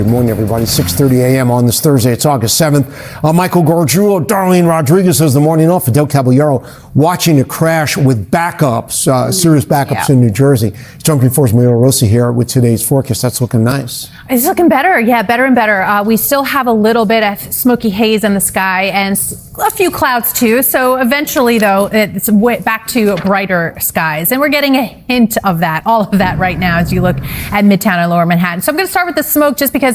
Good morning, everybody. 6:30 a.m. on this Thursday. It's August 7th. Michael Gargiulo, Darlene Rodriguez has the morning off. Adelle Caballero watching a crash with backups, serious backups in New Jersey. Jumping Force LaRosa here with today's forecast. That's looking nice. It's looking better. Yeah, better and better. We still have a little bit of smoky haze in the sky and a few clouds too. So eventually, though, it's back to brighter skies. And we're getting a hint of that, all of that right now as you look at Midtown and Lower Manhattan. So I'm going to start with the smoke just because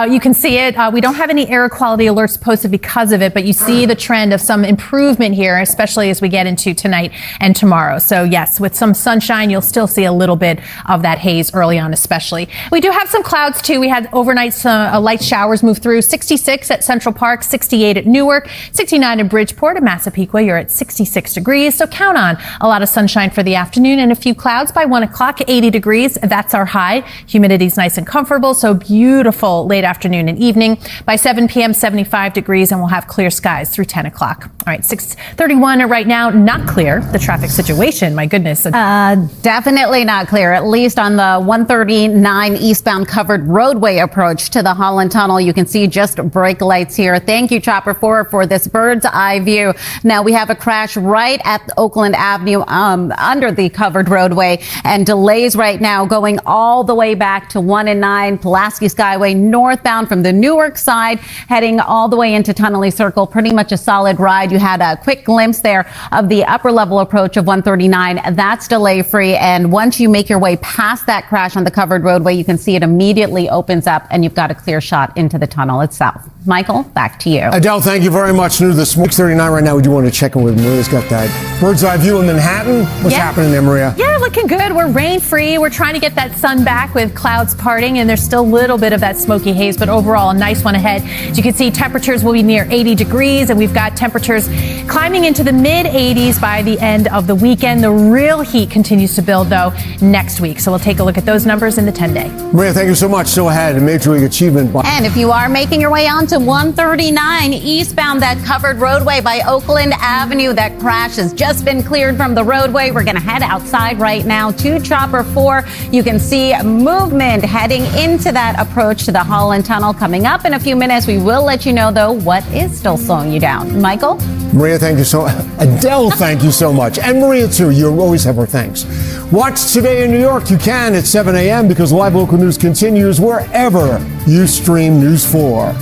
you can see it. We don't have any air quality alerts posted because of it, but you see the trend of some improvement here, especially as we get into tonight and tomorrow. So yes, with some sunshine, you'll still see a little bit of that haze early on, especially. We do have some clouds too. We had overnight light showers move through. 66 at Central Park, 68 at Newark, 69 at Bridgeport. At Massapequa, you're at 66 degrees. So count on a lot of sunshine for the afternoon and a few clouds by 1 o'clock, 80 degrees. That's our high. Humidity's nice and comfortable. So beautiful late afternoon and evening. By 7 p.m., 75 degrees, and we'll have clear skies through 10 o'clock. All right, 6:31 right now, not clear. The traffic situation, my goodness. Definitely not clear, at least on the 139 eastbound covered roadway approach to the Holland Tunnel. You can see just brake lights here. Thank you, Chopper 4, for this bird's eye view. Now we have a crash right at Oakland Avenue under the covered roadway, and delays right now going all the way back to 1 and 9 Pulaski Skyway northbound from the Newark side, heading all the way into Tunnelly Circle. Pretty much a solid ride. You had a quick glimpse there of the upper level approach of 139. That's delay free. And once you make your way past that crash on the covered roadway, you can see it immediately opens up and you've got a clear shot into the tunnel itself. Michael, back to you. Adelle, thank you very much. New to the smoke 39 right now. We do want to check in with Maria's got that bird's eye view in Manhattan. What's happening there, Maria? Yeah, looking good. We're rain free. We're trying to get that sun back with clouds parting, and there's still a little bit of that smoky haze, but overall a nice one ahead. As you can see, temperatures will be near 80 degrees, and we've got temperatures climbing into the mid 80s by the end of the weekend. The real heat continues to build, though, next week. So we'll take a look at those numbers in the 10-day. Maria, thank you so much. So ahead, a major league achievement. And if you are making your way on to 139 eastbound, that covered roadway by Oakland Avenue, that crash has just been cleared from the roadway. We're going to head outside right now to Chopper 4. You can see movement heading into that approach to the Holland Tunnel coming up in a few minutes. We will let you know, though, what is still slowing you down. Michael? Maria, thank you so much. Adelle, thank you so much. And Maria, too. You always have our thanks. Watch Today in New York. You can at 7 a.m. because live local news continues wherever you stream News 4.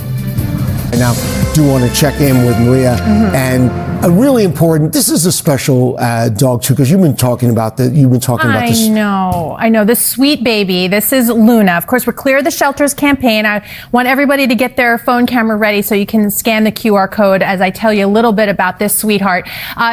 Now, do want to check in with Maria and a really important. This is a special dog too, because you've been talking about that. You've been talking about this. I know. This sweet baby. This is Luna. Of course, we're Clear the Shelters campaign. I want everybody to get their phone camera ready so you can scan the QR code as I tell you a little bit about this sweetheart.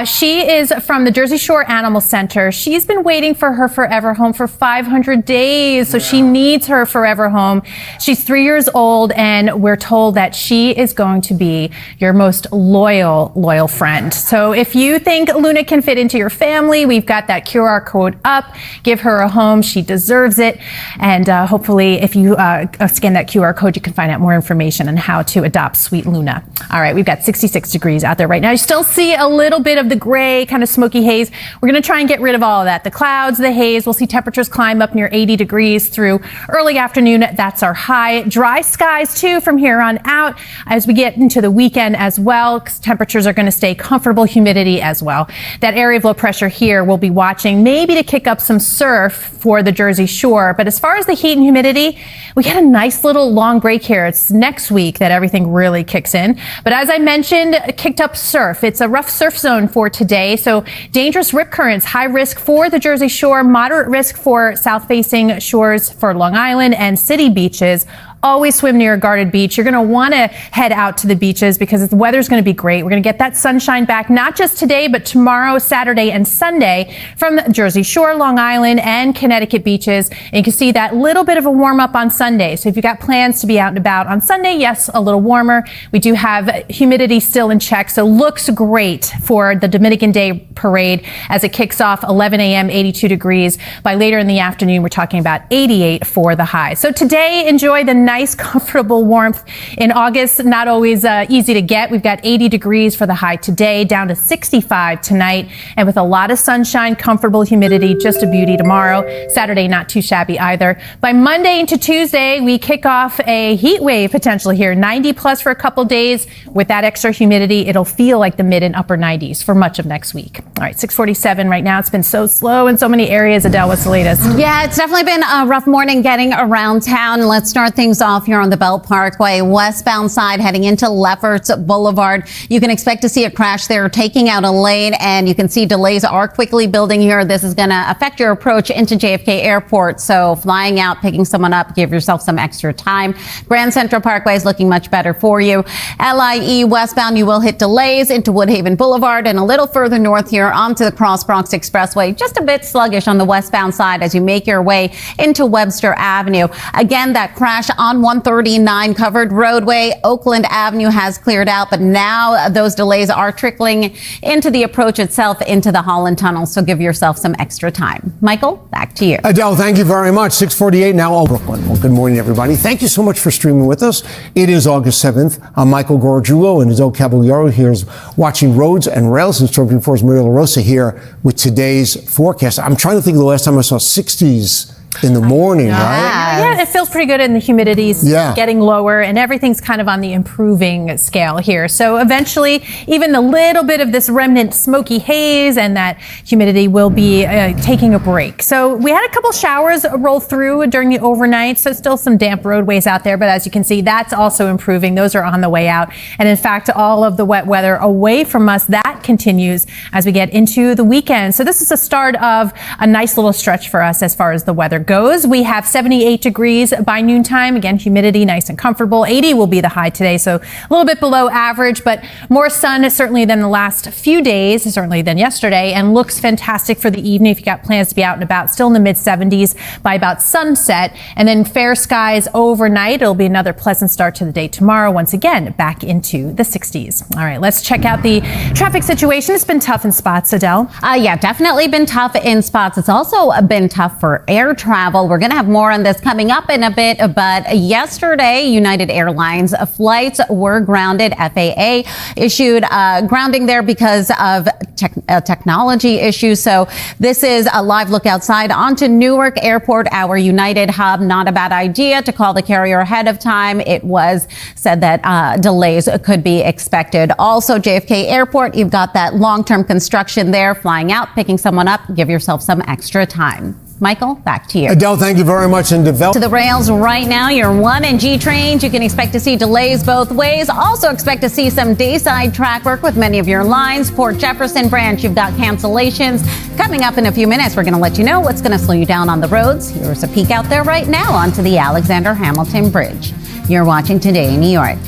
She is from the Jersey Shore Animal Center. She's been waiting for her forever home for 500 days, so she needs her forever home. She's 3 years old, and we're told that she is going to be your most loyal friend. So if you think Luna can fit into your family, we've got that QR code up. Give her a home. She deserves it. And hopefully, if you scan that QR code, you can find out more information on how to adopt sweet Luna. All right, we've got 66 degrees out there right now. You still see a little bit of the gray, kind of smoky haze. We're going to try and get rid of all of that. The clouds, the haze. We'll see temperatures climb up near 80 degrees through early afternoon. That's our high. Dry skies, too, from here on out as we get into the weekend as well. Temperatures are going to stay comfortable, humidity as well. That area of low pressure here we'll be watching maybe to kick up some surf for the Jersey Shore. But as far as the heat and humidity, we got a nice little long break here. It's next week that everything really kicks in. But as I mentioned, kicked up surf. It's a rough surf zone for today. So dangerous rip currents, high risk for the Jersey Shore, moderate risk for south-facing shores for Long Island and city beaches. Always swim near a guarded beach. You're going to want to head out to the beaches because the weather's going to be great. We're going to get that sunshine back, not just today, but tomorrow, Saturday, and Sunday from the Jersey Shore, Long Island, and Connecticut beaches. And you can see that little bit of a warm up on Sunday. So if you've got plans to be out and about on Sunday, yes, a little warmer. We do have humidity still in check, so looks great for the Dominican Day Parade as it kicks off 11 a.m., 82 degrees. By later in the afternoon, we're talking about 88 for the high. So today, enjoy the night nice, comfortable warmth in August. Not always easy to get. We've got 80 degrees for the high today, down to 65 tonight, and with a lot of sunshine, comfortable humidity, just a beauty tomorrow. Saturday, not too shabby either. By Monday into Tuesday, we kick off a heat wave potential here, 90 plus for a couple days. With that extra humidity, it'll feel like the mid and upper 90s for much of next week. All right, 6:47 right now. It's been so slow in so many areas. Adele, what's the latest? Yeah, it's definitely been a rough morning getting around town. Let's start things off here on the Belt Parkway, westbound side heading into Lefferts Boulevard. You can expect to see a crash there, taking out a lane, and you can see delays are quickly building here. This is going to affect your approach into JFK Airport. So flying out, picking someone up, give yourself some extra time. Grand Central Parkway is looking much better for you. LIE westbound, you will hit delays into Woodhaven Boulevard and a little further north here onto the Cross Bronx Expressway. Just a bit sluggish on the westbound side as you make your way into Webster Avenue. Again, that crash on 139 covered roadway. Oakland Avenue has cleared out, but now those delays are trickling into the approach itself into the Holland Tunnel. So give yourself some extra time. Michael, back to you. Adele, thank you very much. 6:48 now, all Brooklyn. Well, good morning, everybody. Thank you so much for streaming with us. It is August 7th. I'm Michael Gorgiulo, and Adelle Caballero here is watching roads and rails and Storm 4's Maria LaRosa here with today's forecast. I'm trying to think of the last time I saw 60s in the morning, right? Yeah, it feels pretty good, and the humidity's getting lower, and everything's kind of on the improving scale here. So eventually, even a little bit of this remnant smoky haze and that humidity will be taking a break. So we had a couple showers roll through during the overnight, so still some damp roadways out there, but as you can see, that's also improving. Those are on the way out. And in fact, all of the wet weather away from us, that continues as we get into the weekend. So this is the start of a nice little stretch for us as far as the weather goes. We have 78 degrees by noontime. Again, humidity nice and comfortable. 80 will be the high today, so a little bit below average, but more sun certainly than the last few days, certainly than yesterday, and looks fantastic for the evening if you got plans to be out and about. Still in the mid 70s by about sunset, and then fair skies overnight. It'll be another pleasant start to the day tomorrow. Once again, back into the 60s. All right, let's check out the traffic situation. It's been tough in spots, Adele. Yeah, definitely been tough in spots. It's also been tough for air travel. We're going to have more on this coming up in a bit, but yesterday, United Airlines flights were grounded. FAA issued grounding there because of technology issues. So this is a live look outside onto Newark Airport, our United hub. Not a bad idea to call the carrier ahead of time. It was said that delays could be expected. Also, JFK Airport, you've got that long-term construction there. Flying out, picking someone up, give yourself some extra time. Michael, back to you. Adele, thank you very much. And to the rails right now, your 1 and G trains. You can expect to see delays both ways. Also expect to see some dayside track work with many of your lines. Port Jefferson branch, you've got cancellations. Coming up in a few minutes, we're going to let you know what's going to slow you down on the roads. Here's a peek out there right now onto the Alexander Hamilton Bridge. You're watching Today in New York.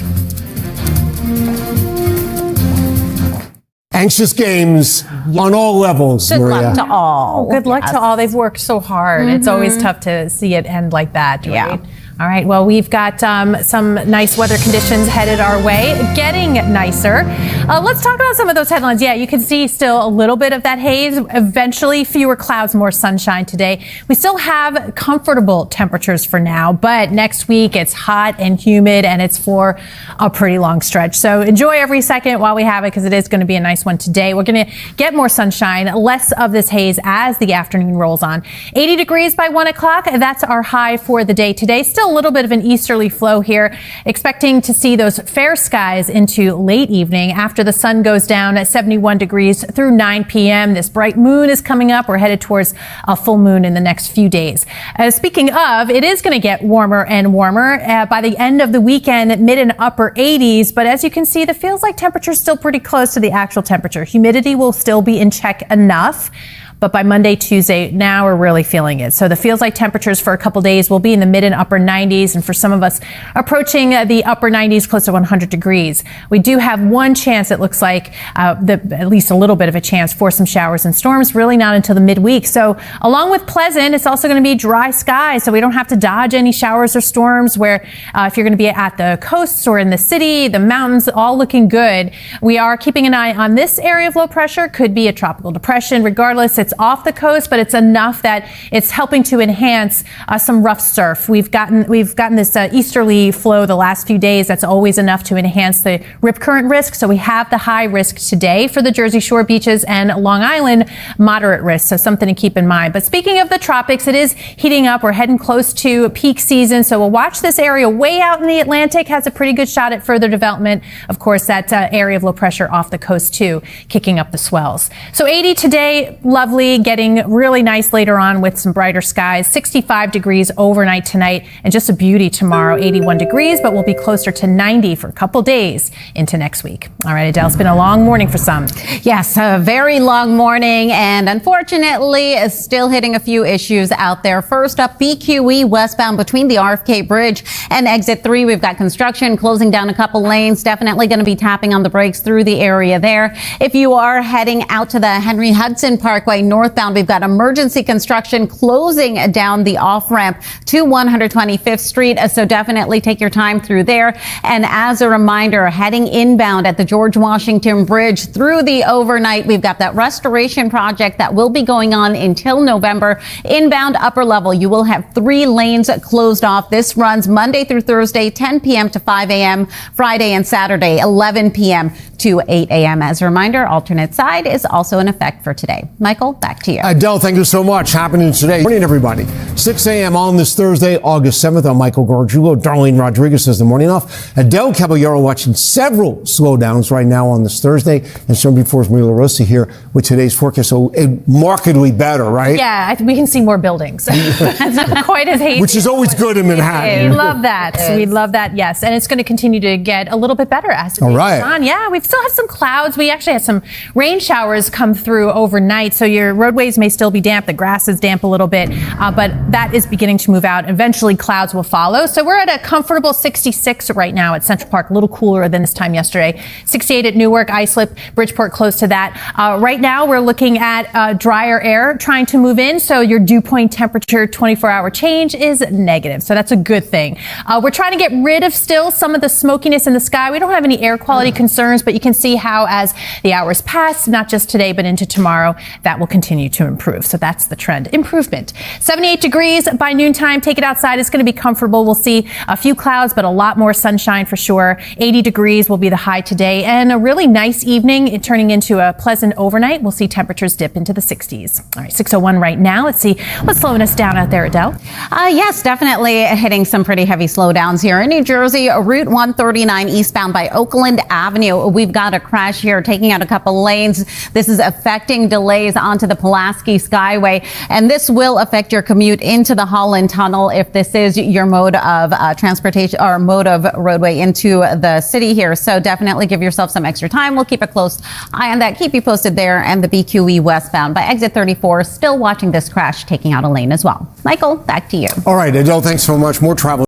Anxious games on all levels, Good Maria. luck to all. Good luck to all. They've worked so hard. It's always tough to see it end like that, right? Yeah. All right, well, we've got some nice weather conditions headed our way, getting nicer. Let's talk about some of those headlines. Yeah, you can see still a little bit of that haze. Eventually, fewer clouds, more sunshine today. We still have comfortable temperatures for now, but next week it's hot and humid, and it's for a pretty long stretch. So enjoy every second while we have it, because it is going to be a nice one today. We're going to get more sunshine, less of this haze as the afternoon rolls on. 80 degrees by 1 o'clock. That's our high for the day today. Still a little bit of an easterly flow here, expecting to see those fair skies into late evening after the sun goes down at 71 degrees through 9 p.m. This bright moon is coming up. We're headed towards a full moon in the next few days. Speaking of, it is going to get warmer and warmer by the end of the weekend, mid and upper 80s. But as you can see, the feels like temperature is still pretty close to the actual temperature. Humidity will still be in check enough. But by Monday, Tuesday, now we're really feeling it. So the feels like temperatures for a couple days will be in the mid and upper 90s. And for some of us approaching the upper 90s, close to 100 degrees. We do have one chance, it looks like, at least a little bit of a chance for some showers and storms, really not until the midweek. So along with pleasant, it's also going to be dry skies. So we don't have to dodge any showers or storms where if you're going to be at the coasts or in the city, the mountains, all looking good. We are keeping an eye on this area of low pressure. Could be a tropical depression. Regardless, It's off the coast, but it's enough that it's helping to enhance some rough surf. We've gotten this easterly flow the last few days. That's always enough to enhance the rip current risk. So we have the high risk today for the Jersey Shore beaches, and Long Island moderate risk. So something to keep in mind. But speaking of the tropics, it is heating up. We're heading close to peak season. So we'll watch this area way out in the Atlantic. Has a pretty good shot at further development. Of course, that area of low pressure off the coast too, kicking up the swells. So 80 today, lovely, getting really nice later on with some brighter skies. 65 degrees overnight tonight, and just a beauty tomorrow, 81 degrees, but we'll be closer to 90 for a couple days into next week. All right, Adele, it's been a long morning for some. Yes, a very long morning, and unfortunately is still hitting a few issues out there. First up, BQE westbound between the RFK Bridge and exit 3. We've got construction closing down a couple lanes. Definitely going to be tapping on the brakes through the area there. If you are heading out to the Henry Hudson Parkway northbound, we've got emergency construction closing down the off-ramp to 125th Street. So definitely take your time through there. And as a reminder, heading inbound at the George Washington Bridge through the overnight, we've got that restoration project that will be going on until November. Inbound upper level, you will have 3 lanes closed off. This runs Monday through Thursday, 10 p.m. to 5 a.m., Friday and Saturday, 11 p.m. to 8 a.m. As a reminder, alternate side is also in effect for today. Michael, back to you. Adele, thank you so much. Happening today. Morning, everybody. 6 a.m. on this Thursday, August 7th. I'm Michael Gargiulo. Darlene Rodriguez says the morning off. Adelle Caballero watching several slowdowns right now on this Thursday. And soon before is LaRosa here with today's forecast. So markedly better, right? Yeah, we can see more buildings. It's not quite as hazy. Which is always good in Manhattan. We love that. We love that, yes. And it's going to continue to get a little bit better as the day goes on. Yeah, we still have some clouds. We actually had some rain showers come through overnight, so your roadways may still be damp. The grass is damp a little bit, but that is beginning to move out. Eventually, clouds will follow. So we're at a comfortable 66 right now at Central Park, a little cooler than this time yesterday. 68 at Newark, Islip, Bridgeport, close to that. Right now, we're looking at drier air trying to move in, so your dew point temperature 24-hour change is negative. So that's a good thing. We're trying to get rid of still some of the smokiness in the sky. We don't have any air quality concerns, but you can see how as the hours pass, not just today, but into tomorrow, that will continue to improve. So that's the trend. Improvement. 78 degrees by noontime. Take it outside. It's going to be comfortable. We'll see a few clouds, but a lot more sunshine for sure. 80 degrees will be the high today, and a really nice evening turning into a pleasant overnight. We'll see temperatures dip into the 60s. All right, 6:01 right now. Let's see what's slowing us down out there, Adele. Yes, definitely hitting some pretty heavy slowdowns here in New Jersey. Route 139 eastbound by Oakland Avenue. We've got a crash here taking out a couple lanes. This is affecting delays onto the Pulaski Skyway, and this will affect your commute into the Holland Tunnel if this is your mode of transportation or mode of roadway into the city here. So definitely give yourself some extra time. We'll keep a close eye on that. Keep you posted there. And the BQE westbound by exit 34, still watching this crash taking out a lane as well. Michael, back to you. All right, Adele, thanks so much. More travel.